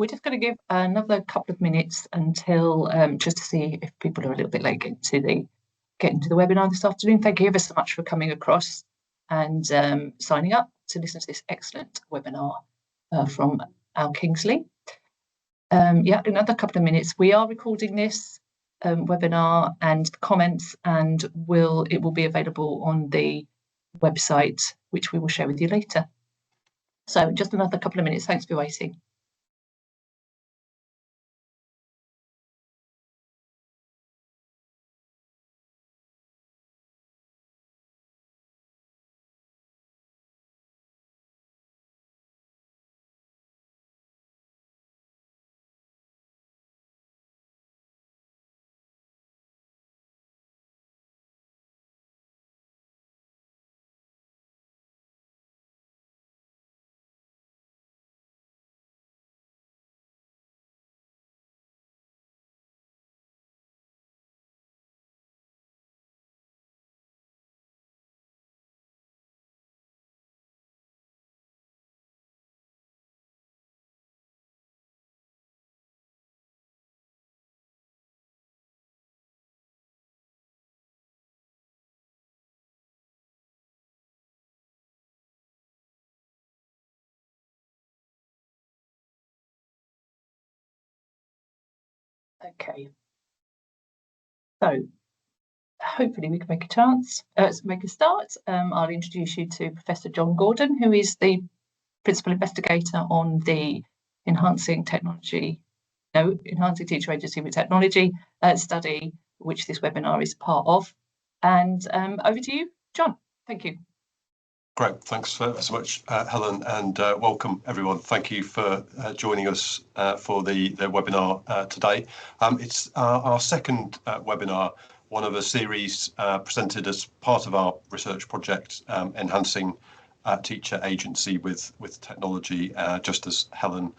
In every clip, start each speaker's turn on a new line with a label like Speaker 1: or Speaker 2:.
Speaker 1: We're just going to give another couple of minutes until just to see if people are a little bit late getting to the webinar this afternoon. Thank you ever so much for coming across and signing up to listen to this excellent webinar from Al Kingsley. Yeah, another couple of minutes. We are recording this webinar and comments, and it will be available on the website, which we will share with you later. So just another couple of minutes. Thanks for waiting. Okay, so hopefully we can make a start. I'll introduce you to Professor John Gordon, who is the principal investigator on the Enhancing Teacher Agency with Technology study, which this webinar is part of. And over to you, John. Thank you.
Speaker 2: Great, thanks so much, Helen, and welcome everyone. Thank you for joining us for the webinar today. It's our second webinar, one of a series presented as part of our research project, Enhancing Teacher Agency with Technology, just as Helen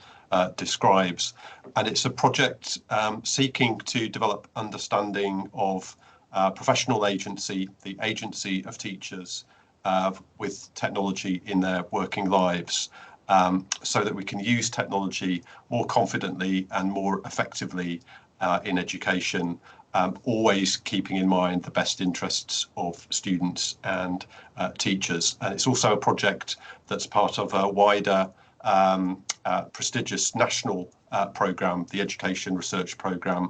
Speaker 2: describes. And it's a project seeking to develop understanding of professional agency, the agency of teachers, with technology in their working lives, so that we can use technology more confidently and more effectively in education, always keeping in mind the best interests of students and teachers. And it's also a project that's part of a wider prestigious national programme, the Education Research Programme,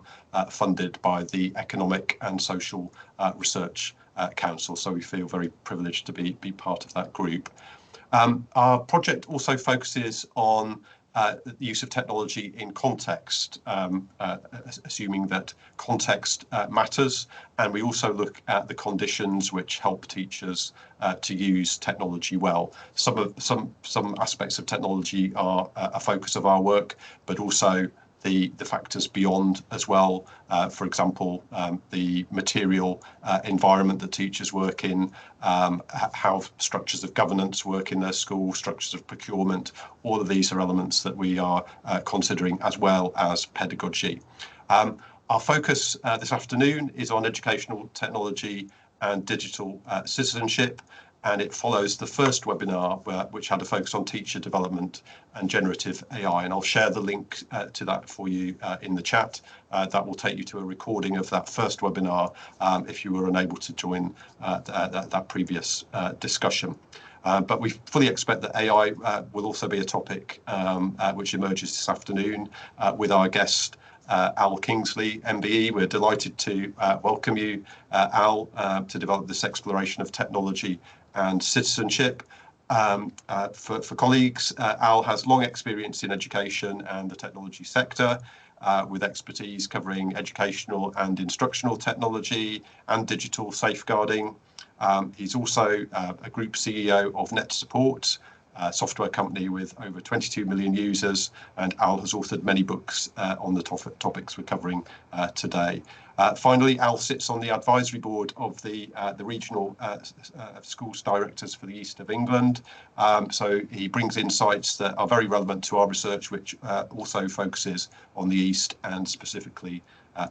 Speaker 2: funded by the Economic and Social Research Council. So we feel very privileged to be part of that group. Our project also focuses on the use of technology in context, assuming that context matters, and we also look at the conditions which help teachers to use technology well. Some aspects of technology are a focus of our work, but also the factors beyond as well. For example, the material environment that teachers work in, how structures of governance work in their school, structures of procurement. All of these are elements that we are considering, as well as pedagogy. Our focus this afternoon is on educational technology and digital citizenship, and it follows the first webinar which had a focus on teacher development and generative AI. And I'll share the link to that for you in the chat. That will take you to a recording of that first webinar if you were unable to join that previous discussion. But we fully expect that AI will also be a topic which emerges this afternoon with our guest, Al Kingsley, MBE. We're delighted to welcome you, Al, to develop this exploration of technology and citizenship. For colleagues, Al has long experience in education and the technology sector, with expertise covering educational and instructional technology and digital safeguarding. He's also a group CEO of Net Support, a software company with over 22 million users, and Al has authored many books on the topics we're covering today. Finally, Al sits on the advisory board of the regional schools directors for the East of England. So he brings insights that are very relevant to our research, which also focuses on the East and specifically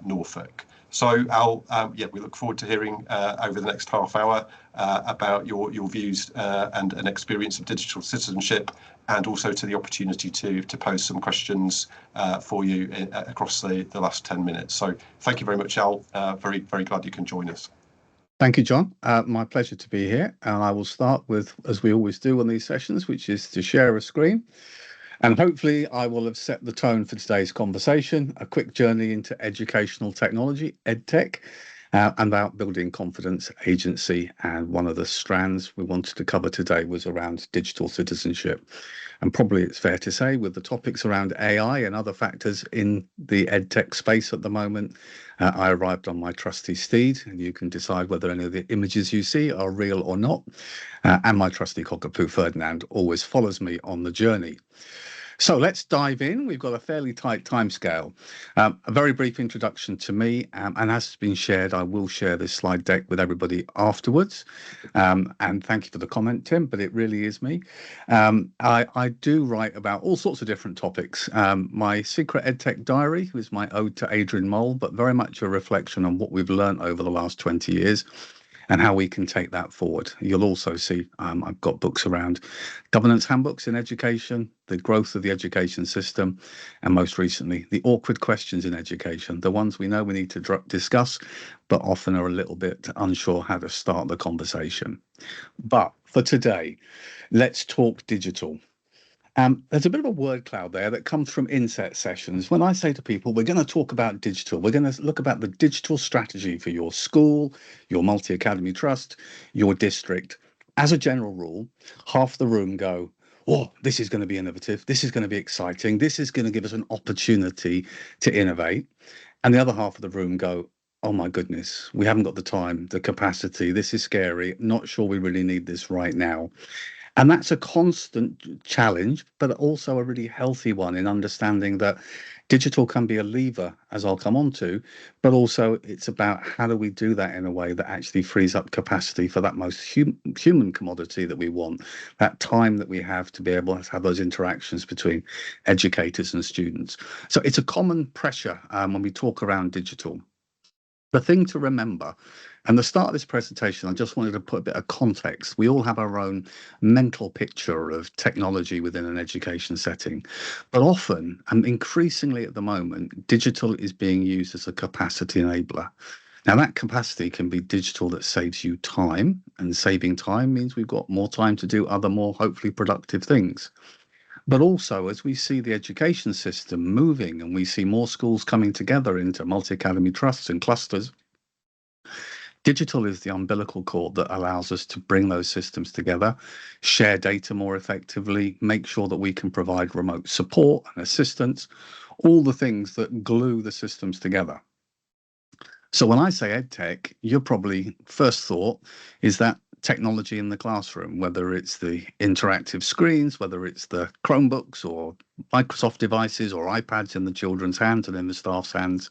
Speaker 2: Norfolk. So Al, yeah, we look forward to hearing over the next half hour about your views and experience of digital citizenship and also to the opportunity to pose some questions for you across the last 10 minutes. So thank you very much, Al. Very, very glad you can join us.
Speaker 3: Thank you, John. My pleasure to be here. And I will start with, as we always do on these sessions, which is to share a screen. And hopefully I will have set the tone for today's conversation, a quick journey into educational technology, EdTech, and about building confidence, agency. And one of the strands we wanted to cover today was around digital citizenship. And probably it's fair to say, with the topics around AI and other factors in the EdTech space at the moment, I arrived on my trusty steed, and you can decide whether any of the images you see are real or not. And my trusty cockapoo Ferdinand always follows me on the journey. So let's dive in. We've got a fairly tight timescale. A very brief introduction to me, and as has been shared, I will share this slide deck with everybody afterwards. And thank you for the comment, Tim, but it really is me. I do write about all sorts of different topics. My secret EdTech diary is my ode to Adrian Mole, but very much a reflection on what we've learned over the last 20 years. And how we can take that forward. You'll also see I've got books around governance handbooks in education, the growth of the education system, and most recently, the awkward questions in education, the ones we know we need to discuss, but often are a little bit unsure how to start the conversation. But for today, let's talk digital. There's a bit of a word cloud there that comes from inset sessions. When I say to people, we're going to talk about digital, we're going to look about the digital strategy for your school, your multi-academy trust, your district. As a general rule, half the room go, oh, this is going to be innovative. This is going to be exciting. This is going to give us an opportunity to innovate. And the other half of the room go, oh my goodness, we haven't got the time, the capacity. This is scary. Not sure we really need this right now. And that's a constant challenge, but also a really healthy one in understanding that digital can be a lever, as I'll come on to, but also it's about how do we do that in a way that actually frees up capacity for that most human commodity that we want, that time that we have to be able to have those interactions between educators and students. So it's a common pressure when we talk around digital. The thing to remember, and the start of this presentation, I just wanted to put a bit of context. We all have our own mental picture of technology within an education setting, but often, and increasingly at the moment, digital is being used as a capacity enabler. Now, that capacity can be digital that saves you time, and saving time means we've got more time to do other more hopefully productive things. But also, as we see the education system moving and we see more schools coming together into multi-academy trusts and clusters, digital is the umbilical cord that allows us to bring those systems together, share data more effectively, make sure that we can provide remote support and assistance, all the things that glue the systems together. So when I say EdTech, your probably first thought is that technology in the classroom, whether it's the interactive screens, whether it's the Chromebooks or Microsoft devices or iPads in the children's hands and in the staff's hands.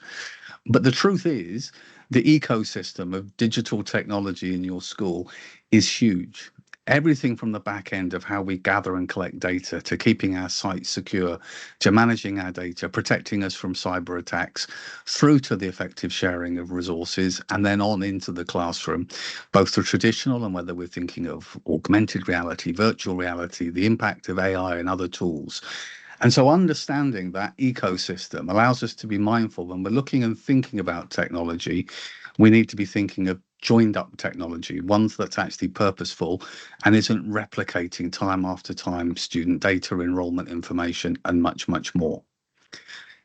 Speaker 3: But the truth is, the ecosystem of digital technology in your school is huge. Everything from the back end of how we gather and collect data, to keeping our sites secure, to managing our data, protecting us from cyber attacks, through to the effective sharing of resources, and then on into the classroom, both the traditional and whether we're thinking of augmented reality, virtual reality, the impact of AI and other tools. And so understanding that ecosystem allows us to be mindful when we're looking and thinking about technology. We need to be thinking of joined up technology, ones that's actually purposeful and isn't replicating time after time student data, enrollment information, and much, much more.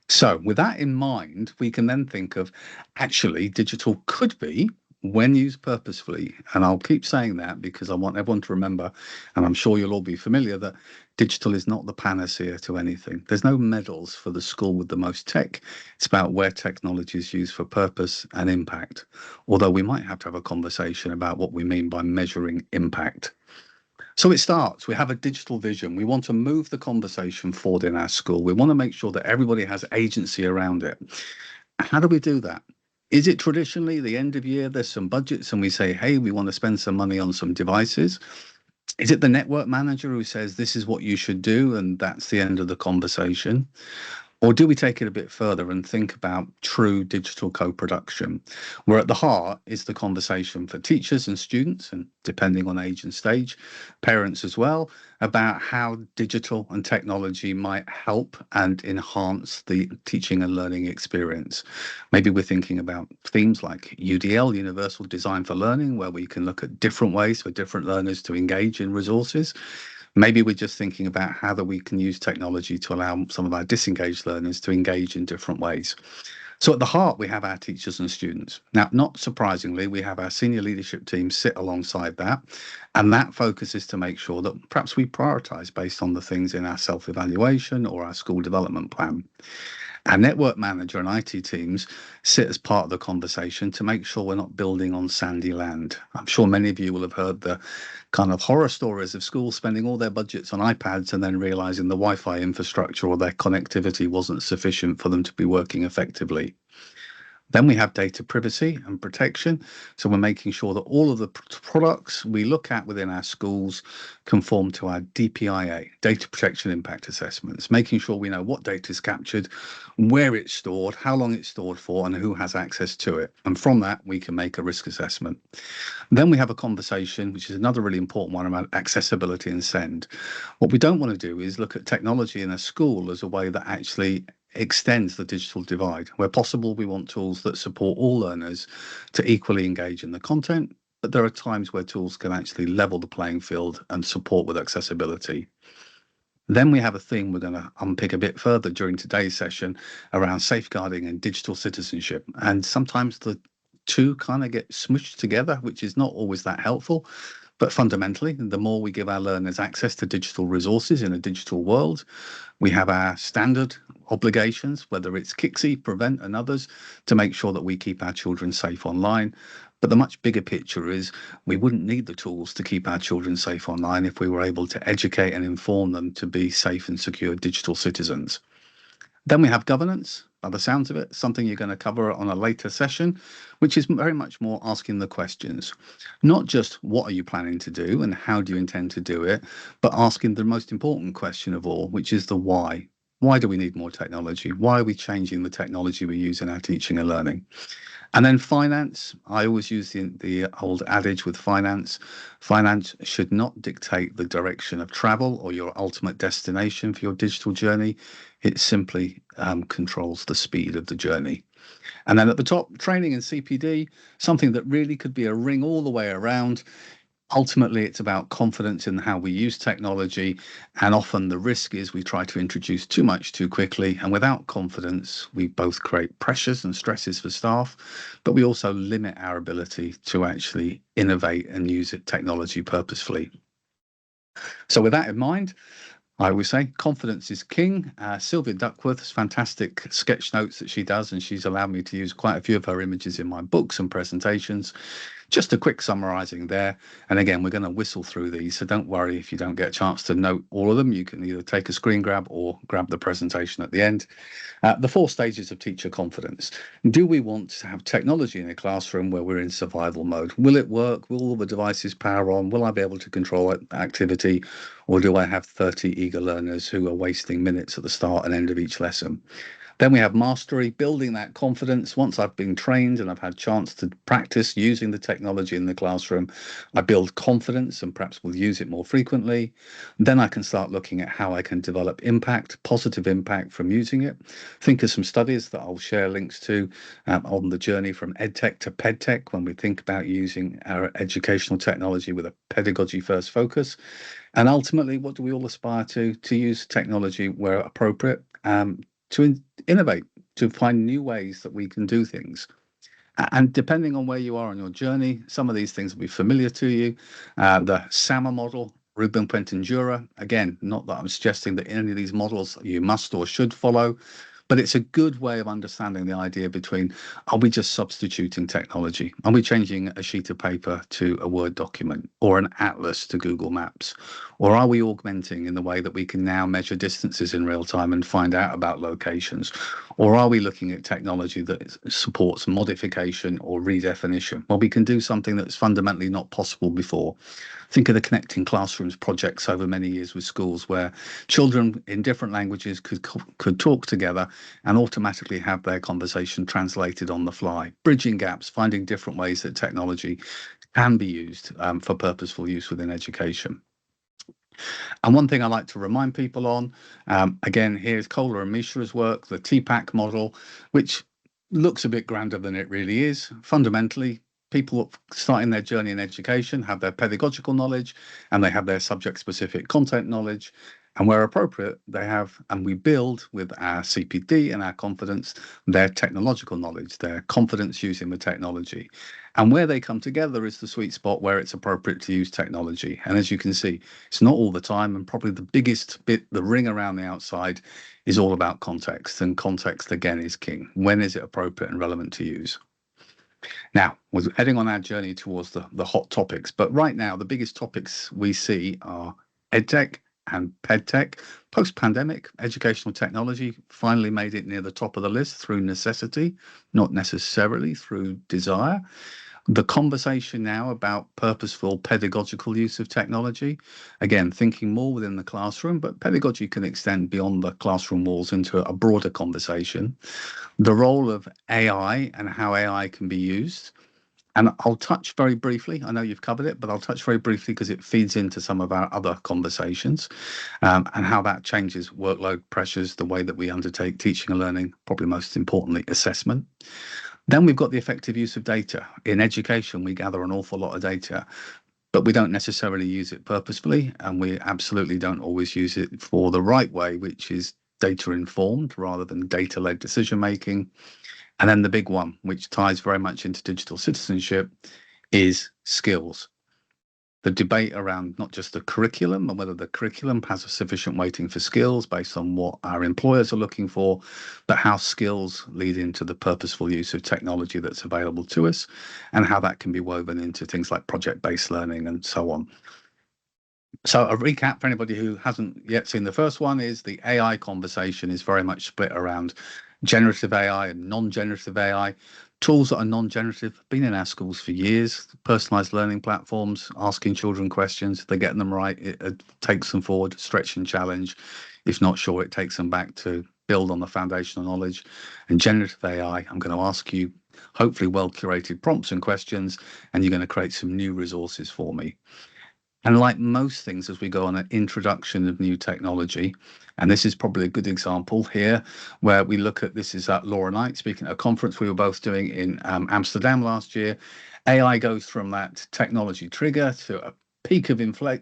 Speaker 3: So with that in mind, we can then think of actually digital could be, when used purposefully, and I'll keep saying that because I want everyone to remember, and I'm sure you'll all be familiar, that digital is not the panacea to anything. There's no medals for the school with the most tech. It's about where technology is used for purpose and impact, although we might have to have a conversation about what we mean by measuring impact. So it starts, we have a digital vision. We want to move the conversation forward in our school. We want to make sure that everybody has agency around it. How do we do that? Is it traditionally the end of year, there's some budgets and we say, hey, we want to spend some money on some devices? Is it the network manager who says this is what you should do and that's the end of the conversation? Or do we take it a bit further and think about true digital co-production, where at the heart is the conversation for teachers and students, and depending on age and stage, parents as well, about how digital and technology might help and enhance the teaching and learning experience. Maybe we're thinking about themes like UDL, Universal Design for Learning, where we can look at different ways for different learners to engage in resources. Maybe we're just thinking about how that we can use technology to allow some of our disengaged learners to engage in different ways. So at the heart, we have our teachers and students. Now, not surprisingly, we have our senior leadership team sit alongside that. And that focus is to make sure that perhaps we prioritize based on the things in our self-evaluation or our school development plan. Our network manager and IT teams sit as part of the conversation to make sure we're not building on sandy land. I'm sure many of you will have heard the kind of horror stories of schools spending all their budgets on iPads and then realizing the Wi-Fi infrastructure or their connectivity wasn't sufficient for them to be working effectively. Then we have data privacy and protection. So we're making sure that all of the products we look at within our schools conform to our DPIA, data protection impact assessments, making sure we know what data is captured, where it's stored, how long it's stored for, and who has access to it. And from that, we can make a risk assessment. Then we have a conversation, which is another really important one, about accessibility and send. What we don't want to do is look at technology in a school as a way that actually extends the digital divide. Where possible, we want tools that support all learners to equally engage in the content, but there are times where tools can actually level the playing field and support with accessibility. Then we have a theme we're going to unpick a bit further during today's session around safeguarding and digital citizenship. And sometimes the two kind of get smushed together, which is not always that helpful. But fundamentally, the more we give our learners access to digital resources in a digital world, we have our standard obligations, whether it's KICSI, Prevent, and others, to make sure that we keep our children safe online. But the much bigger picture is we wouldn't need the tools to keep our children safe online if we were able to educate and inform them to be safe and secure digital citizens. Then we have governance, by the sounds of it, something you're going to cover on a later session, which is very much more asking the questions. Not just what are you planning to do and how do you intend to do it, but asking the most important question of all, which is the why. Why do we need more technology? Why are we changing the technology we use in our teaching and learning? And then finance, I always use the old adage with finance. Finance should not dictate the direction of travel or your ultimate destination for your digital journey. It simply controls the speed of the journey. And then at the top, training and CPD, something that really could be a ring all the way around. Ultimately, it's about confidence in how we use technology, and often the risk is we try to introduce too much too quickly, and without confidence, we both create pressures and stresses for staff, but we also limit our ability to actually innovate and use technology purposefully. So with that in mind, I always say confidence is king. Sylvia Duckworth's fantastic sketch notes that she does, and she's allowed me to use quite a few of her images in my books and presentations. Just a quick summarizing there. And again, we're going to whistle through these, so don't worry if you don't get a chance to note all of them. You can either take a screen grab or grab the presentation at the end. The 4 stages of teacher confidence. Do we want to have technology in a classroom where we're in survival mode? Will it work? Will all the devices power on? Will I be able to control activity? Or do I have 30 eager learners who are wasting minutes at the start and end of each lesson? Then we have mastery, building that confidence. Once I've been trained and I've had a chance to practice using the technology in the classroom, I build confidence and perhaps will use it more frequently. Then I can start looking at how I can develop impact, positive impact from using it. Think of some studies that I'll share links to on the journey from EdTech to PedTech when we think about using our educational technology with a pedagogy first focus. And ultimately, what do we all aspire to? To use technology where appropriate, to innovate, to find new ways that we can do things. And depending on where you are on your journey, some of these things will be familiar to you. The SAMR model, Ruben Quentin Jura, again, not that I'm suggesting that any of these models you must or should follow, But it's a good way of understanding the idea between, are we just substituting technology? Are we changing a sheet of paper to a Word document or an atlas to Google Maps? Or are we augmenting in the way that we can now measure distances in real time and find out about locations? Or are we looking at technology that supports modification or redefinition? Well, we can do something that's fundamentally not possible before. Think of the Connecting Classrooms projects over many years with schools where children in different languages could talk together and automatically have their conversation translated on the fly. Bridging gaps, finding different ways that technology can be used for purposeful use within education. And one thing I like to remind people on, again, here's Kohler and Mishra's work, the TPAC model, which looks a bit grander than it really is. Fundamentally, people starting their journey in education have their pedagogical knowledge and they have their subject-specific content knowledge. And where appropriate, they have, and we build with our CPD and our confidence, their technological knowledge, their confidence using the technology. And where they come together is the sweet spot where it's appropriate to use technology. And as you can see, it's not all the time. And probably the biggest bit, the ring around the outside, is all about context. And context, again, is king. When is it appropriate and relevant to use? Now, we're heading on our journey towards the hot topics. But right now, the biggest topics we see are EdTech and PedTech. Post-pandemic, educational technology finally made it near the top of the list through necessity, not necessarily through desire. The conversation now about purposeful pedagogical use of technology, again, thinking more within the classroom, but pedagogy can extend beyond the classroom walls into a broader conversation. The role of AI and how AI can be used. And I'll touch very briefly, I know you've covered it, but I'll touch very briefly because it feeds into some of our other conversations and how that changes workload pressures, the way that we undertake teaching and learning, probably most importantly, assessment. Then we've got the effective use of data. In education, we gather an awful lot of data, but we don't necessarily use it purposefully, and we absolutely don't always use it for the right way, which is data informed rather than data led decision making. And then the big one, which ties very much into digital citizenship, is skills. The debate around not just the curriculum and whether the curriculum has a sufficient weighting for skills based on what our employers are looking for, but how skills lead into the purposeful use of technology that's available to us and how that can be woven into things like project-based learning and so on. So a recap for anybody who hasn't yet seen the first one is the AI conversation is very much split around generative AI and non-generative AI. Tools that are non-generative have been in our schools for years. Personalized learning platforms, asking children questions. If they get them right, it takes them forward, stretch and challenge. If not sure, it takes them back to build on the foundational knowledge. And generative AI, I'm going to ask you hopefully well-curated prompts and questions, and you're going to create some new resources for me. And like most things, as we go on an introduction of new technology, and this is probably a good example here, where we look at, this is Laura Knight speaking at a conference we were both doing in Amsterdam last year. AI goes from that technology trigger to a peak of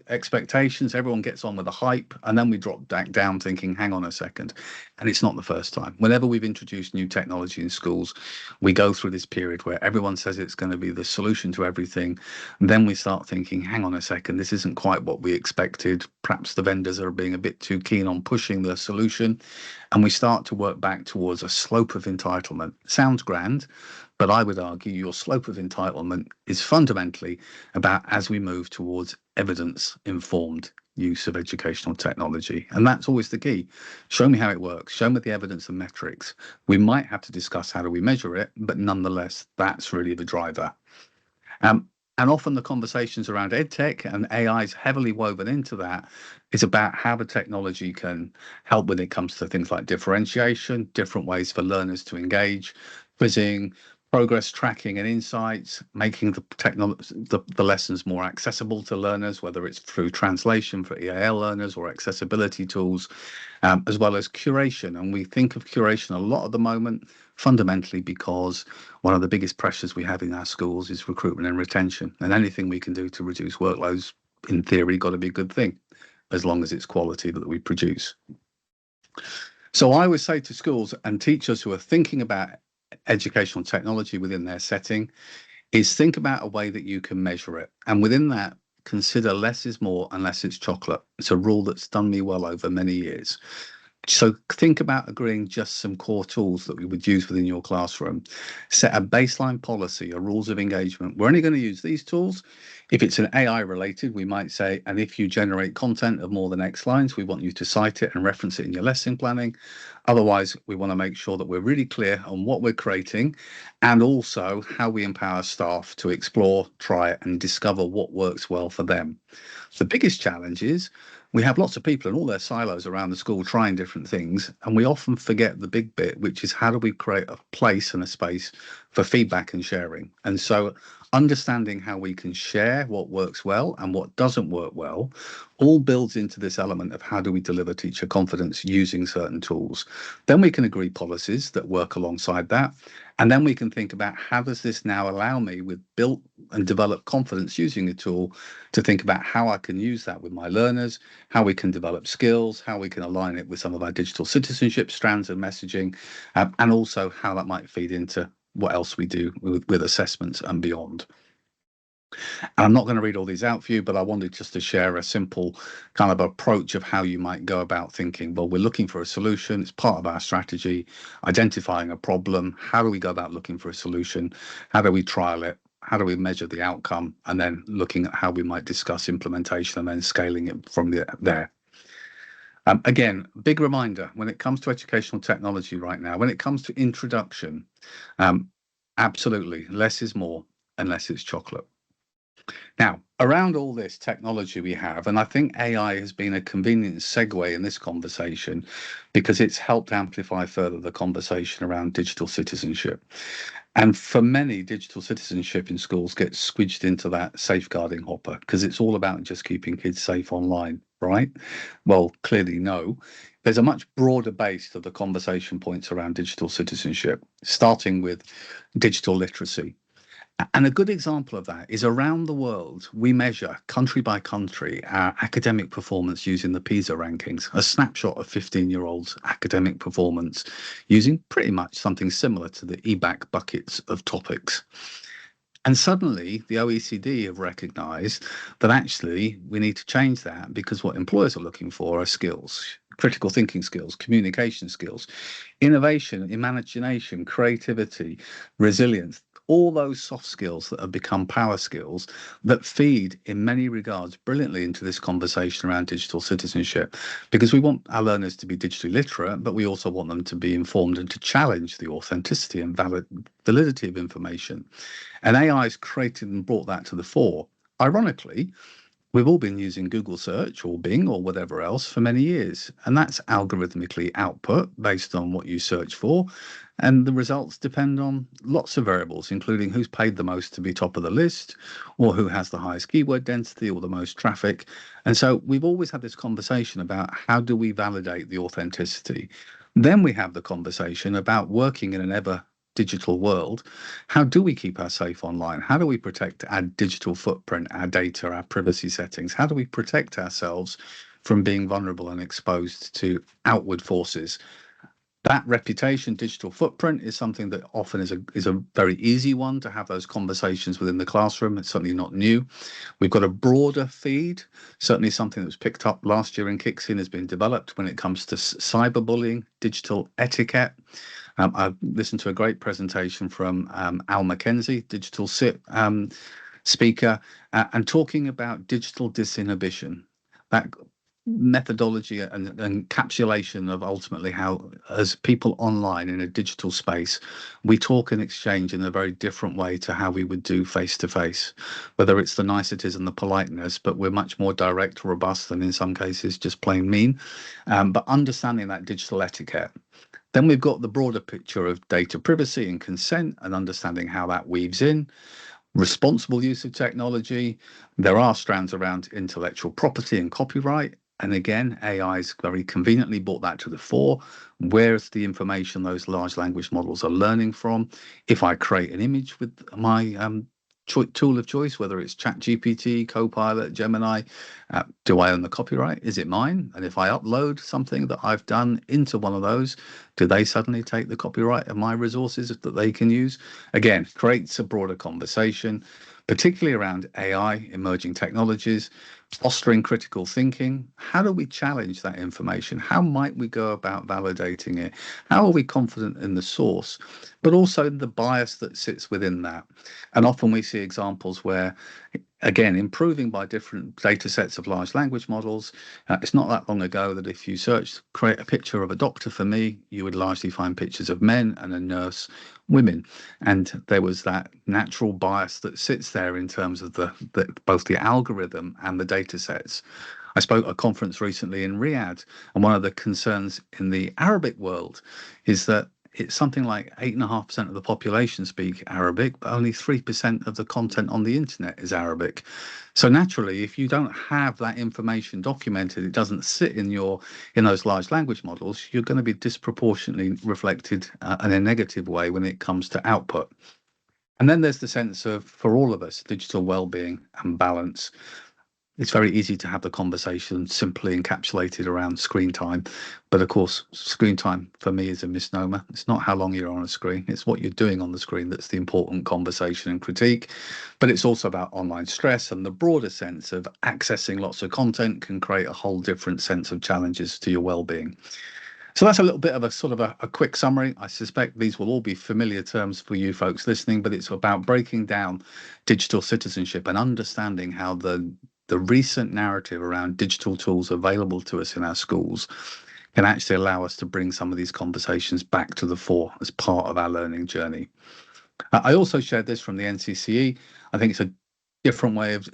Speaker 3: expectations. Everyone gets on with the hype, and then we drop back down thinking, hang on a second. And it's not the first time. Whenever we've introduced new technology in schools, we go through this period where everyone says it's going to be the solution to everything. And then we start thinking, hang on a second, this isn't quite what we expected. Perhaps the vendors are being a bit too keen on pushing the solution. And we start to work back towards a slope of entitlement. Sounds grand, but I would argue your slope of entitlement is fundamentally about as we move towards evidence-informed use of educational technology. And that's always the key. Show me how it works. Show me the evidence and metrics. We might have to discuss how do we measure it, but nonetheless, that's really the driver. And often the conversations around EdTech and AI is heavily woven into that. It's about how the technology can help when it comes to things like differentiation, different ways for learners to engage, quizzing, progress tracking and insights, making the lessons more accessible to learners, whether it's through translation for EAL learners or accessibility tools, as well as curation. And we think of curation a lot at the moment, fundamentally because one of the biggest pressures we have in our schools is recruitment and retention. And anything we can do to reduce workloads, in theory, got to be a good thing, as long as it's quality that we produce. So I always say to schools and teachers who are thinking about educational technology within their setting is think about a way that you can measure it. And within that, consider less is more unless it's chocolate. It's a rule that's done me well over many years. So think about agreeing just some core tools that we would use within your classroom. Set a baseline policy, a rules of engagement. We're only going to use these tools. If it's an AI related, we might say, and if you generate content of more than X lines, we want you to cite it and reference it in your lesson planning. Otherwise, we want to make sure that we're really clear on what we're creating and also how we empower staff to explore, try, and discover what works well for them. The biggest challenge is we have lots of people in all their silos around the school trying different things, and we often forget the big bit, which is how do we create a place and a space for feedback and sharing. And so understanding how we can share what works well and what doesn't work well all builds into this element of how do we deliver teacher confidence using certain tools. Then we can agree policies that work alongside that. And then we can think about how does this now allow me with built and developed confidence using a tool to think about how I can use that with my learners, how we can develop skills, how we can align it with some of our digital citizenship strands of messaging, and also how that might feed into what else we do with assessments and beyond. And I'm not going to read all these out for you, but I wanted just to share a simple kind of approach of how you might go about thinking, well, we're looking for a solution. It's part of our strategy, identifying a problem. How do we go about looking for a solution? How do we trial it? How do we measure the outcome? And then looking at how we might discuss implementation and then scaling it from there. Again, big reminder, when it comes to educational technology right now, when it comes to introduction, absolutely, less is more unless it's chocolate. Now, around all this technology we have, and I think AI has been a convenient segue in this conversation because it's helped amplify further the conversation around digital citizenship. And for many, digital citizenship in schools gets squidged into that safeguarding hopper because it's all about just keeping kids safe online, right? Well, clearly, no. There's a much broader base to the conversation points around digital citizenship, starting with digital literacy. And a good example of that is around the world, we measure country by country our academic performance using the PISA rankings, a snapshot of 15-year-olds' academic performance using pretty much something similar to the EBAC buckets of topics. And suddenly the OECD have recognized that actually we need to change that because what employers are looking for are skills, critical thinking skills, communication skills, innovation, imagination, creativity, resilience, all those soft skills that have become power skills that feed in many regards brilliantly into this conversation around digital citizenship, because we want our learners to be digitally literate, but we also want them to be informed and to challenge the authenticity and validity of information. And AI has created and brought that to the fore. Ironically, we've all been using Google search or Bing or whatever else for many years, and that's algorithmically output based on what you search for. And the results depend on lots of variables, including who's paid the most to be top of the list, or who has the highest keyword density or the most traffic. And so we've always had this conversation about how do we validate the authenticity. Then we have the conversation about working in an ever digital world. How do we keep our safe online? How do we protect our digital footprint, our data, our privacy settings? How do we protect ourselves from being vulnerable and exposed to outward forces? That reputation, digital footprint is something that often is a very easy one to have those conversations within the classroom. It's certainly not new. We've got a broader feed, certainly something that was picked up last year in Kicks In has been developed when it comes to cyberbullying, digital etiquette. I've listened to a great presentation from Al McKenzie, digital CIT speaker, and talking about digital disinhibition, that methodology and encapsulation of ultimately how, as people online in a digital space, we talk and exchange in a very different way to how we would do face to face, whether it's the niceties and the politeness, but we're much more direct, robust, and in some cases just plain mean. But understanding that digital etiquette. Then we've got the broader picture of data privacy and consent and understanding how that weaves in. Responsible use of technology. There are strands around intellectual property and copyright. And again, AI's very conveniently brought that to the fore. Where's the information those large language models are learning from? If I create an image with my tool of choice, whether it's ChatGPT, Copilot, Gemini, do I own the copyright? Is it mine? And if I upload something that I've done into one of those, do they suddenly take the copyright of my resources that they can use? Again, creates a broader conversation, particularly around AI, emerging technologies. fostering critical thinking. How do we challenge that information? How might we go about validating it? How are we confident in the source, but also in the bias that sits within that? And often we see examples where, again, improving by different data sets of large language models. It's not that long ago that if you create a picture of a doctor for me, you would largely find pictures of men and a nurse, women. And there was that natural bias that sits there in terms of both the algorithm and the data sets. I spoke at a conference recently in Riyadh, and one of the concerns in the Arabic world is that it's something like 8.5% of the population speak Arabic, but only 3% of the content on the internet is Arabic. So naturally, if you don't have that information documented, it doesn't sit in those large language models, you're going to be disproportionately reflected in a negative way when it comes to output. And then there's the sense of, for all of us, digital well-being and balance. It's very easy to have the conversation simply encapsulated around screen time. But of course, screen time for me is a misnomer. It's not how long you're on a screen. It's what you're doing on the screen that's the important conversation and critique. But it's also about online stress, and the broader sense of accessing lots of content can create a whole different sense of challenges to your well-being. So that's a little bit of a sort of a quick summary. I suspect these will all be familiar terms for you folks listening, but it's about breaking down digital citizenship and understanding how the recent narrative around digital tools available to us in our schools can actually allow us to bring some of these conversations back to the fore as part of our learning journey. I also shared this from the NCCE. I think it's a different way of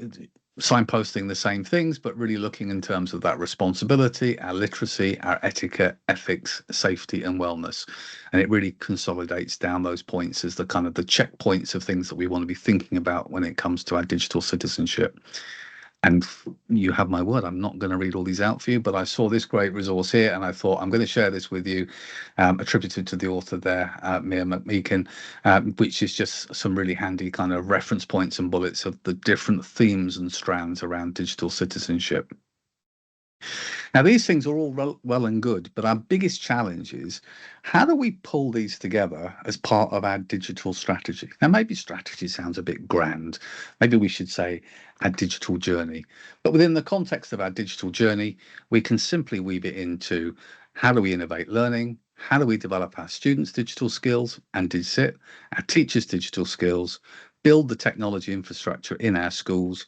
Speaker 3: signposting the same things, but really looking in terms of that responsibility, our literacy, our etiquette, ethics, safety, and wellness. And it really consolidates down those points as the kind of the checkpoints of things that we want to be thinking about when it comes to our digital citizenship. And you have my word, I'm not going to read all these out for you, but I saw this great resource here and I thought I'm going to share this with you, attributed to the author there, Mia McMeekin, which is just some really handy kind of reference points and bullets of the different themes and strands around digital citizenship. Now, these things are all well and good, but our biggest challenge is how do we pull these together as part of our digital strategy? Now, maybe strategy sounds a bit grand. Maybe we should say our digital journey. But within the context of our digital journey, we can simply weave it into how do we innovate learning? How do we develop our students' digital skills and DigCit, our teachers' digital skills, build the technology infrastructure in our schools,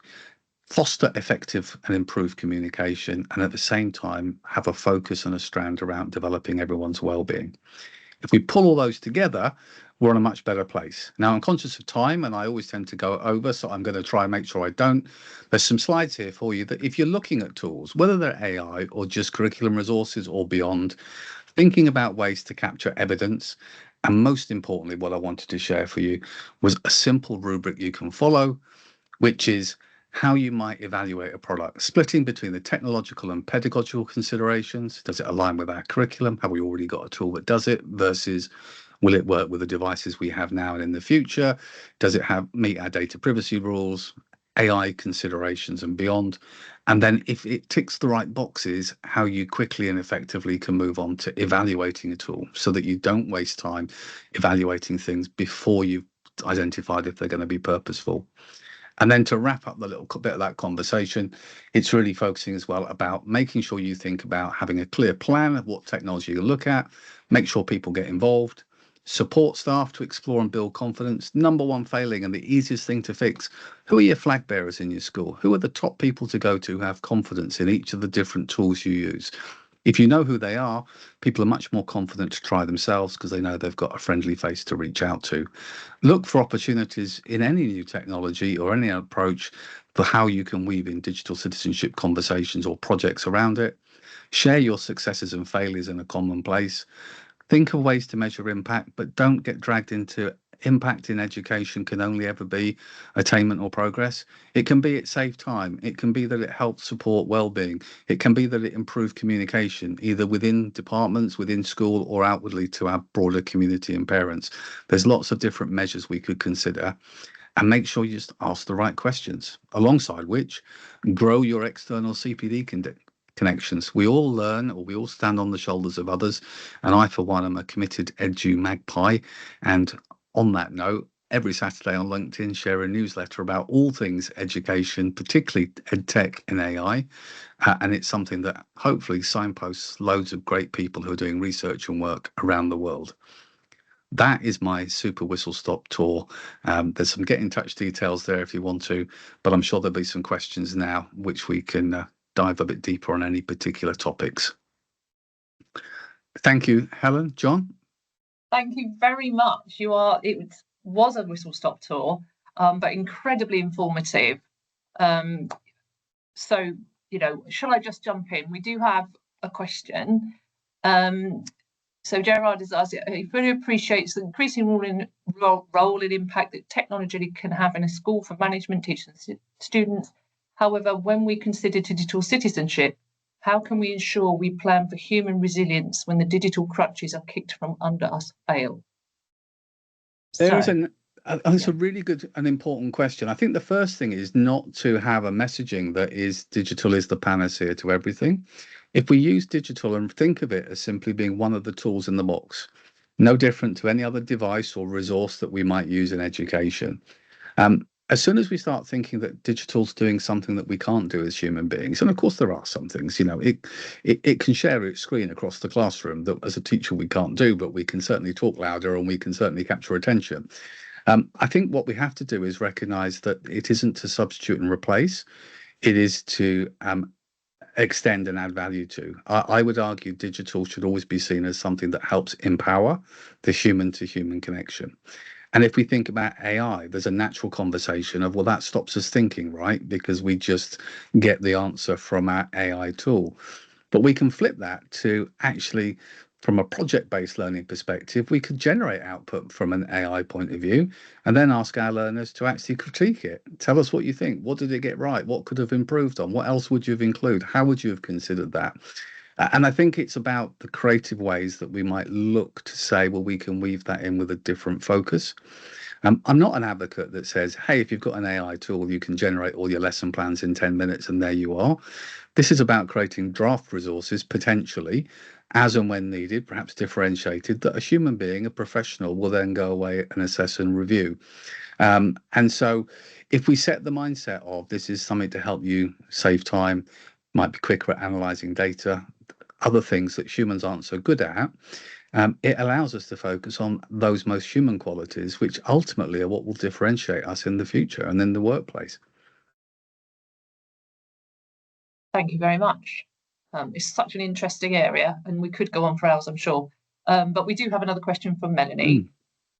Speaker 3: foster effective and improved communication, and at the same time have a focus and a strand around developing everyone's well-being. If we pull all those together, we're in a much better place. Now, I'm conscious of time and I always tend to go over, so I'm going to try and make sure I don't. There's some slides here for you that if you're looking at tools, whether they're AI or just curriculum resources or beyond, thinking about ways to capture evidence, and most importantly, what I wanted to share for you was a simple rubric you can follow, which is how you might evaluate a product, splitting between the technological and pedagogical considerations. Does it align with our curriculum? Have we already got a tool that does it? Versus, will it work with the devices we have now and in the future? Does it meet our data privacy rules, AI considerations and beyond? And then if it ticks the right boxes, how you quickly and effectively can move on to evaluating a tool so that you don't waste time evaluating things before you've identified if they're going to be purposeful. And then to wrap up the little bit of that conversation, it's really focusing as well about making sure you think about having a clear plan of what technology you look at, make sure people get involved, support staff to explore and build confidence. Number one failing and the easiest thing to fix, who are your flag bearers in your school? Who are the top people to go to who have confidence in each of the different tools you use? If you know who they are, people are much more confident to try themselves because they know they've got a friendly face to reach out to. Look for opportunities in any new technology or any approach for how you can weave in digital citizenship conversations or projects around it. Share your successes and failures in a common place. Think of ways to measure impact, but don't get dragged into impact in education can only ever be attainment or progress. It can be it saved time. It can be that it helped support well-being. It can be that it improved communication, either within departments, within school, or outwardly to our broader community and parents. There's lots of different measures we could consider. And make sure you just ask the right questions, alongside which grow your external CPD connections. We all learn, or we all stand on the shoulders of others. And I, for one, am a committed edu magpie. And on that note, every Saturday on LinkedIn, share a newsletter about all things education, particularly EdTech and AI. And it's something that hopefully signposts loads of great people who are doing research and work around the world. That is my super whistle stop tour. There's some get in touch details there if you want to, but I'm sure there'll be some questions now which we can dive a bit deeper on any particular topics. Thank you, Helen. John?
Speaker 1: Thank you very much. It was a whistle stop tour, but incredibly informative. So, shall I just jump in? We do have a question. So Gerard is asking, he fully appreciates the increasing role and impact that technology can have in a school for management, teachers, and students. However, when we consider digital citizenship, how can we ensure we plan for human resilience when the digital crutches are kicked from under us fail?
Speaker 3: It's a really good and important question. I think the first thing is not to have a messaging that is digital is the panacea to everything. If we use digital and think of it as simply being one of the tools in the box, no different to any other device or resource that we might use in education. As soon as we start thinking that digital's doing something that we can't do as human beings, and of course there are some things, it can share its screen across the classroom that as a teacher we can't do, but we can certainly talk louder and we can certainly capture attention. I think what we have to do is recognize that it isn't to substitute and replace, it is to extend and add value to. I would argue digital should always be seen as something that helps empower the human to human connection. And if we think about AI, there's a natural conversation of, well, that stops us thinking, right? Because we just get the answer from our AI tool. But we can flip that to actually, from a project-based learning perspective, we could generate output from an AI point of view and then ask our learners to actually critique it. Tell us what you think. What did it get right? What could have improved on? What else would you have included? How would you have considered that? And I think it's about the creative ways that we might look to say, well, we can weave that in with a different focus. I'm not an advocate that says, hey, if you've got an AI tool, you can generate all your lesson plans in 10 minutes and there you are. This is about creating draft resources, potentially, as and when needed, perhaps differentiated, that a human being, a professional, will then go away and assess and review. And so if we set the mindset of this is something to help you save time, might be quicker at analyzing data, other things that humans aren't so good at, it allows us to focus on those most human qualities, which ultimately are what will differentiate us in the future and in the workplace.
Speaker 1: Thank you very much. It's such an interesting area, and we could go on for hours, I'm sure. But we do have another question from Melanie.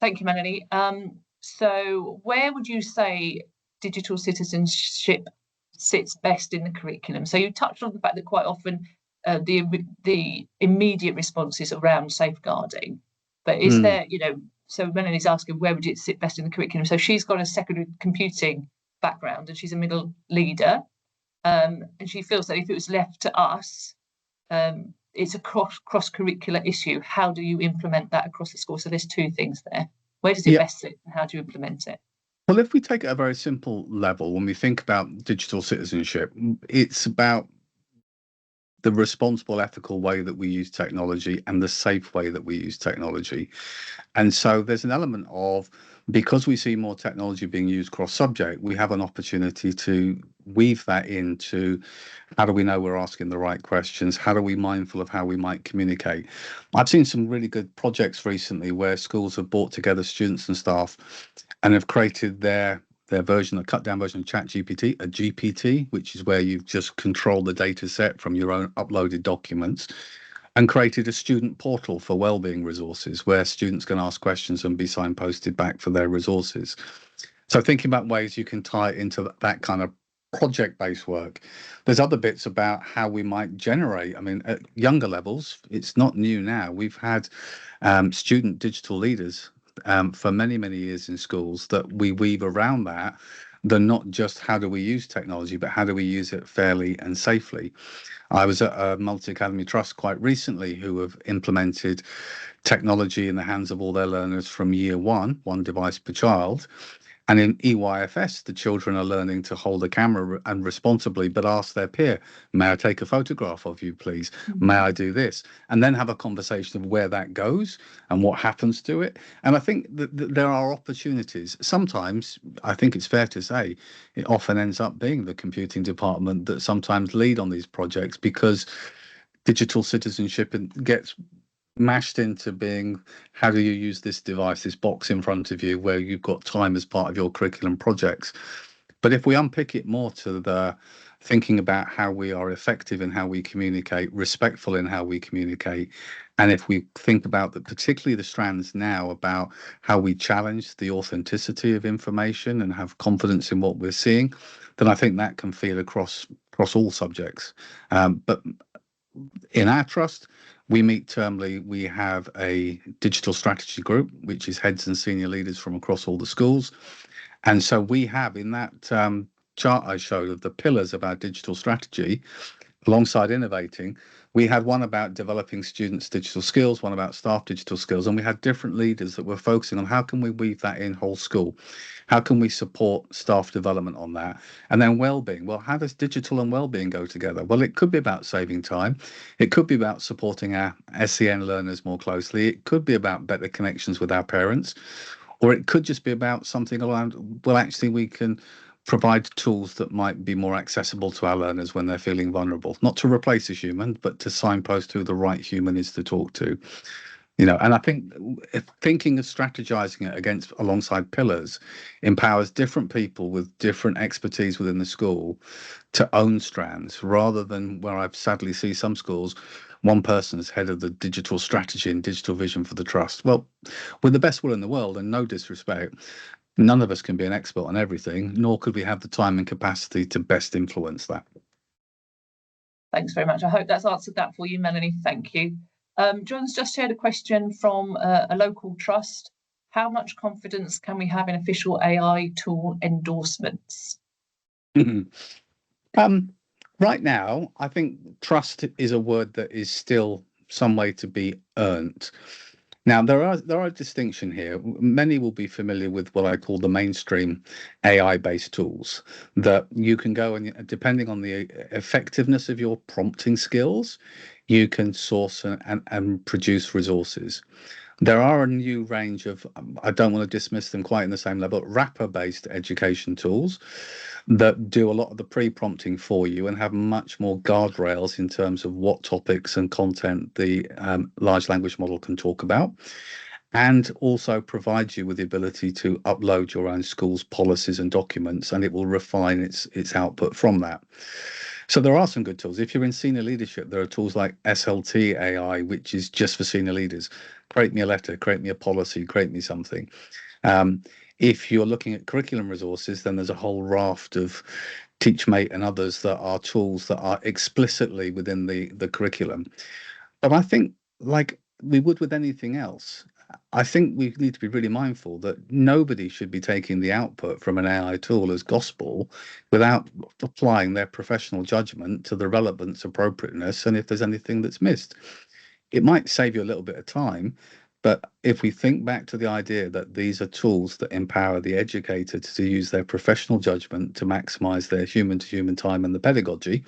Speaker 1: Thank you, Melanie. So where would you say digital citizenship sits best in the curriculum? So you touched on the fact that quite often the immediate response is around safeguarding, but is there, so Melanie's asking where would it sit best in the curriculum? So she's got a secondary computing background and she's a middle leader, and she feels that if it was left to us, it's a cross-curricular issue. How do you implement that across the school? So there's two things there. Where does it best sit and how do you implement it?
Speaker 3: Well, if we take it at a very simple level, when we think about digital citizenship, it's about the responsible, ethical way that we use technology and the safe way that we use technology. And so there's an element of, because we see more technology being used cross-subject, we have an opportunity to weave that into how do we know we're asking the right questions? How are we mindful of how we might communicate? I've seen some really good projects recently where schools have brought together students and staff and have created their version, a cut down version of ChatGPT, a GPT, which is where you just control the data set from your own uploaded documents, and created a student portal for wellbeing resources where students can ask questions and be signposted back for their resources. So thinking about ways you can tie it into that kind of project-based work. There's other bits about how we might generate. I mean, at younger levels, it's not new now. We've had student digital leaders for many, many years in schools that we weave around that. They're not just how do we use technology, but how do we use it fairly and safely. I was at a multi-academy trust quite recently who have implemented technology in the hands of all their learners from year one device per child. And in EYFS, the children are learning to hold a camera and responsibly, but ask their peer, may I take a photograph of you, please? May I do this? And then have a conversation of where that goes and what happens to it. And I think that there are opportunities. Sometimes, I think it's fair to say, it often ends up being the computing department that sometimes lead on these projects, because digital citizenship gets mashed into being, how do you use this device, this box in front of you, where you've got time as part of your curriculum projects. But if we unpick it more to the thinking about how we are effective in how we communicate, respectful in how we communicate, and if we think about that, particularly the strands now about how we challenge the authenticity of information and have confidence in what we're seeing, then I think that can feel across all subjects. But in our trust, we meet termly. We have a digital strategy group, which is heads and senior leaders from across all the schools. And so we have, in that chart I showed of the pillars of our digital strategy, alongside innovating, we had one about developing students' digital skills, one about staff digital skills, and we had different leaders that were focusing on how can we weave that in whole school? How can we support staff development on that? And then well-being. Well, how does digital and well-being go together? Well, it could be about saving time. It could be about supporting our SEN learners more closely. It could be about better connections with our parents. Or it could just be about something around, well, actually, we can provide tools that might be more accessible to our learners when they're feeling vulnerable, not to replace a human, but to signpost who the right human is to talk to. And I think thinking of strategizing it alongside pillars empowers different people with different expertise within the school to own strands, rather than where I've sadly see some schools, one person is head of the digital strategy and digital vision for the trust. Well, with the best will in the world and no disrespect, none of us can be an expert on everything, nor could we have the time and capacity to best influence that.
Speaker 1: Thanks very much. I hope that's answered that for you, Melanie. Thank you. John's just shared a question from a local trust. How much confidence can we have in official AI tool endorsements?
Speaker 3: Right now, I think trust is a word that is still some way to be earned. Now, there are a distinction here. Many will be familiar with what I call the mainstream AI-based tools that you can go and, depending on the effectiveness of your prompting skills, you can source and produce resources. There are a new range of, I don't want to dismiss them quite in the same level, wrapper-based education tools that do a lot of the pre-prompting for you and have much more guardrails in terms of what topics and content the large language model can talk about, and also provides you with the ability to upload your own school's policies and documents, and it will refine its output from that. So there are some good tools. If you're in senior leadership, there are tools like SLT AI, which is just for senior leaders. Create me a letter, create me a policy, create me something. If you're looking at curriculum resources, then there's a whole raft of TeachMate and others that are tools that are explicitly within the curriculum. But I think, like we would with anything else, I think we need to be really mindful that nobody should be taking the output from an AI tool as gospel without applying their professional judgment to the relevance, appropriateness, and if there's anything that's missed. It might save you a little bit of time, but if we think back to the idea that these are tools that empower the educator to use their professional judgment to maximize their human-to-human time and the pedagogy,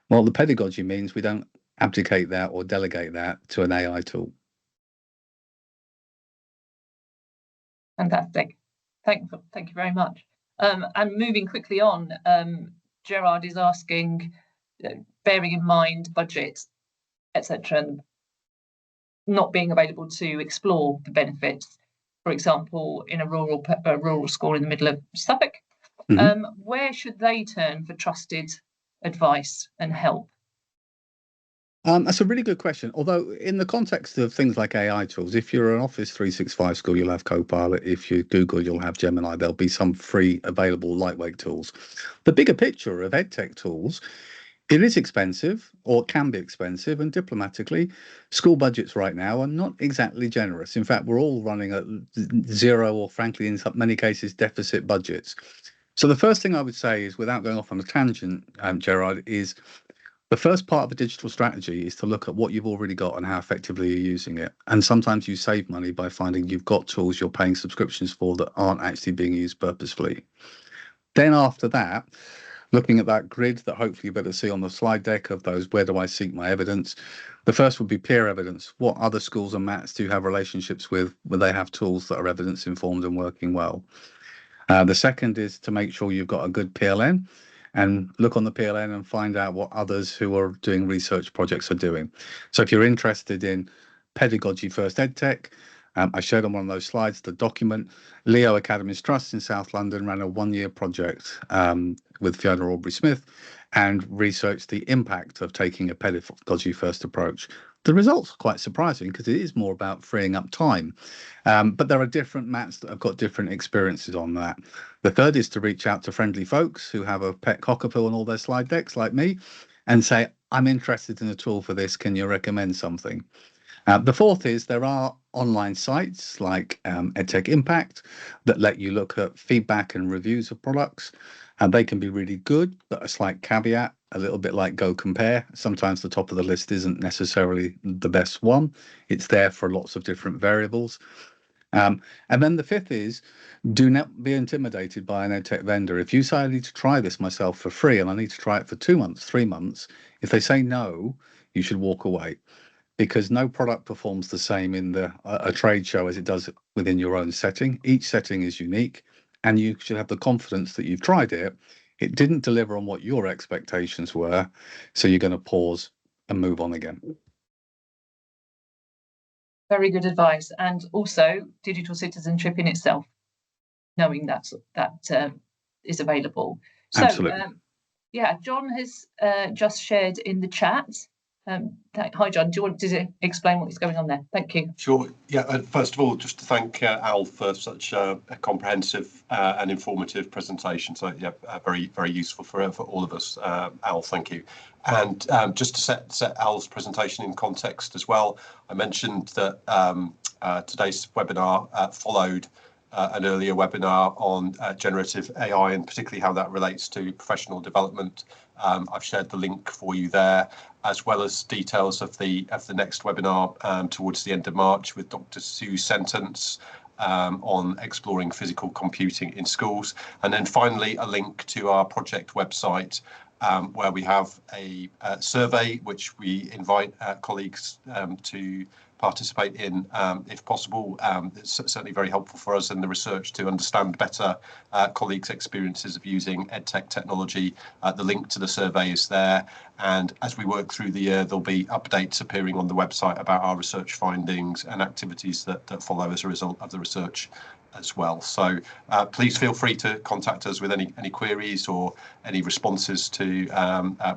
Speaker 3: well, the pedagogy means we don't abdicate that or delegate that to an AI tool.
Speaker 1: Fantastic. Thank you very much. And moving quickly on, Gerard is asking, bearing in mind budget, etc., and not being available to explore the benefits, for example, in a rural school in the middle of Suffolk, where should they turn for trusted advice and help?
Speaker 3: That's a really good question. Although in the context of things like AI tools, if you're an Office 365 school, you'll have Copilot. If you Google, you'll have Gemini. There'll be some free available lightweight tools. The bigger picture of EdTech tools, it is expensive, or can be expensive, and diplomatically, school budgets right now are not exactly generous. In fact, we're all running at zero, or frankly, in many cases, deficit budgets. So the first thing I would say is, without going off on a tangent, Gerard, is The first part of a digital strategy is to look at what you've already got and how effectively you're using it. And sometimes you save money by finding you've got tools you're paying subscriptions for that aren't actually being used purposefully. Then after that, looking at that grid that hopefully you better see on the slide deck of those, where do I seek my evidence? The first would be peer evidence. What other schools and MATs do you have relationships with where they have tools that are evidence informed and working well? The second is to make sure you've got a good PLN and look on the PLN and find out what others who are doing research projects are doing. So if you're interested in pedagogy first edtech, I showed on one of those slides the document. Leo Academies Trust in South London ran a one-year project with Fiona Aubrey-Smith and researched the impact of taking a pedagogy first approach. The results are quite surprising because it is more about freeing up time. But there are different MATs that have got different experiences on that. The third is to reach out to friendly folks who have a pet cockapoo on all their slide decks like me and say, I'm interested in a tool for this. Can you recommend something? The fourth is there are online sites like EdTech Impact that let you look at feedback and reviews of products. And they can be really good, but a slight caveat, a little bit like Go Compare. Sometimes the top of the list isn't necessarily the best one. It's there for lots of different variables. And then the fifth is, do not be intimidated by an EdTech vendor. If you say, I need to try this myself for free and I need to try it for 2 months, 3 months, if they say no, you should walk away. Because no product performs the same in a trade show as it does within your own setting. Each setting is unique, and you should have the confidence that you've tried it. It didn't deliver on what your expectations were, so you're going to pause and move on again.
Speaker 1: Very good advice. And also digital citizenship in itself, knowing that is available. So,
Speaker 3: Absolutely.
Speaker 1: yeah, John has just shared in the chat. Hi, John. Do you want to explain what is going on there? Thank you.
Speaker 2: Sure. Yeah. First of all, just to thank Al for such a comprehensive and informative presentation. So yeah, very, very useful for all of us. Al, thank you. And just to set Al's presentation in context as well, I mentioned that today's webinar followed an earlier webinar on generative AI and particularly how that relates to professional development. I've shared the link for you there, as well as details of the next webinar towards the end of March with Dr. Sue Sentence on exploring physical computing in schools. And then finally, a link to our project website where we have a survey which we invite colleagues to participate in if possible. It's certainly very helpful for us in the research to understand better colleagues' experiences of using EdTech technology. The link to the survey is there, and as we work through the year there'll be updates appearing on the website about our research findings and activities that follow as a result of the research as well. So please feel free to contact us with any queries or any responses to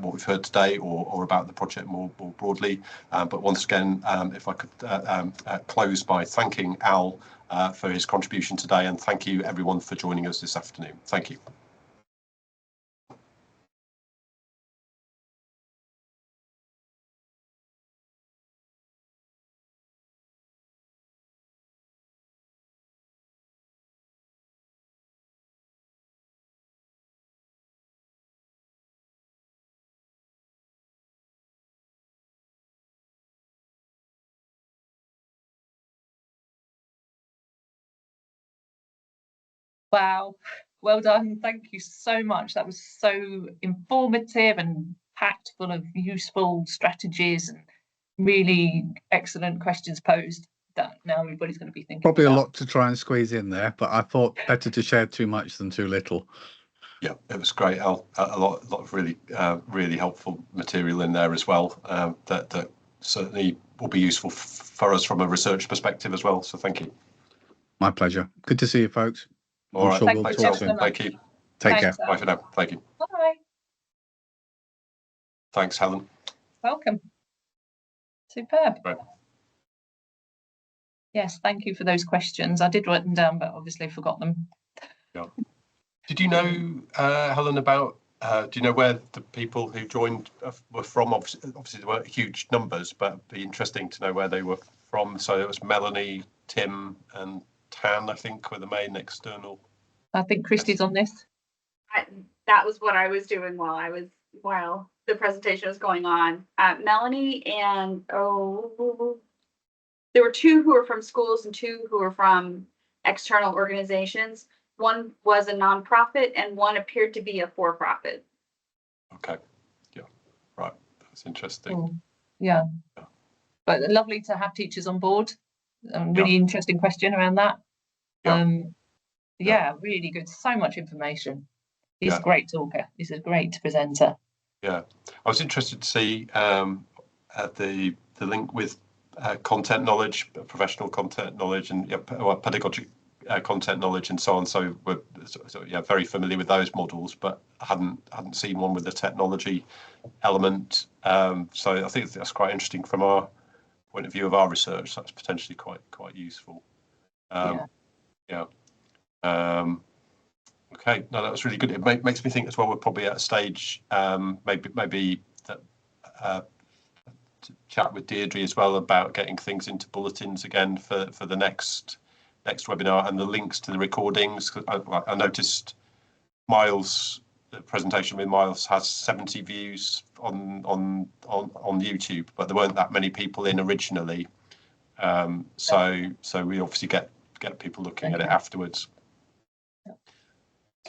Speaker 2: what we've heard today or about the project more broadly. But once again, if I could close by thanking Al for his contribution today, and thank you everyone for joining us this afternoon. Thank you.
Speaker 1: Wow, well done. Thank you so much. That was so informative and packed full of useful strategies and really excellent questions posed that now everybody's going to be thinking
Speaker 3: Probably
Speaker 1: about.
Speaker 3: a lot to try and squeeze in there, but I thought better to share too much than too little.
Speaker 2: Yeah, it was great, Al. A lot of really helpful material in there as well. That certainly will be useful for us from a research perspective as well. So thank you.
Speaker 3: My pleasure. Good to see you, folks.
Speaker 2: All right.
Speaker 1: Thank
Speaker 3: we'll
Speaker 1: you
Speaker 3: talk
Speaker 1: so
Speaker 3: soon.
Speaker 1: much.
Speaker 2: Thank you.
Speaker 3: Take
Speaker 1: Thanks,
Speaker 3: care.
Speaker 2: Bye for now. Thank you.
Speaker 1: Bye.
Speaker 2: Thanks, Helen.
Speaker 1: Welcome. Superb.
Speaker 2: Right.
Speaker 1: Yes, thank you for those questions. I did write them down, but obviously forgot them.
Speaker 2: Yeah. Did you know, Helen, about, do you know where the people who joined were from? Obviously, there weren't huge numbers, but it'd be interesting to know where they were from. So it was Melanie, Tim and Tan, I think, were the main external.
Speaker 1: I think Christy's on this.
Speaker 4: That was what I was doing while the presentation was going on, Melanie and there were 2 who were from schools and 2 who were from external organizations. One was a nonprofit and one appeared to be a for-profit.
Speaker 2: Okay. Yeah. Right. That's interesting.
Speaker 1: Cool. Yeah. But lovely to have teachers on board. Really interesting question around that. Yeah, really good. So much information. He's a great talker. He's a great presenter.
Speaker 2: Yeah, I was interested to see the link with content knowledge, professional content knowledge, and pedagogic content knowledge, and so on. So we're very familiar with those models, but hadn't seen one with the technology element. So I think that's quite interesting from our point of view of our research. That's potentially quite useful. Okay, no, that was really good. It makes me think as well. We're probably at a stage, maybe that to chat with Deirdre as well about getting things into bulletins again for the next webinar, and the links to the recordings. I noticed Miles, the presentation with Miles, has 70 views on YouTube, but there weren't that many people in originally. So we obviously get people looking at it afterwards.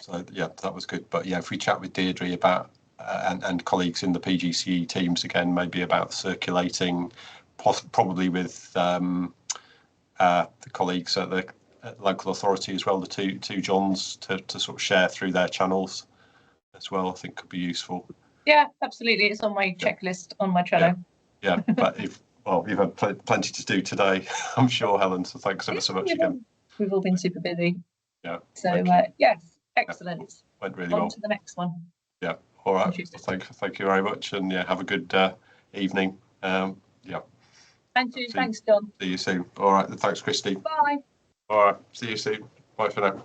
Speaker 2: So yeah, that was good. But yeah, if we chat with Deirdre about and colleagues in the PGCE teams again, maybe about circulating, probably with the colleagues at the local authority as well, the two Johns, to sort of share through their channels as well, I think could be useful.
Speaker 1: Yeah, absolutely. It's on my checklist on my Trello.
Speaker 2: Yeah, but you've had plenty to do today, I'm sure, Helen. So thanks ever so much again.
Speaker 1: We've all been super busy.
Speaker 2: Yeah.
Speaker 1: So yes, excellent.
Speaker 2: Went really
Speaker 1: on
Speaker 2: well.
Speaker 1: To the next one.
Speaker 2: Yeah. All right. Thank you very much, and yeah, have a good evening. Yeah.
Speaker 1: Thank you. Thanks, John.
Speaker 2: See you soon. All right. Thanks, Christy.
Speaker 1: Bye.
Speaker 2: All right. See you soon. Bye for now.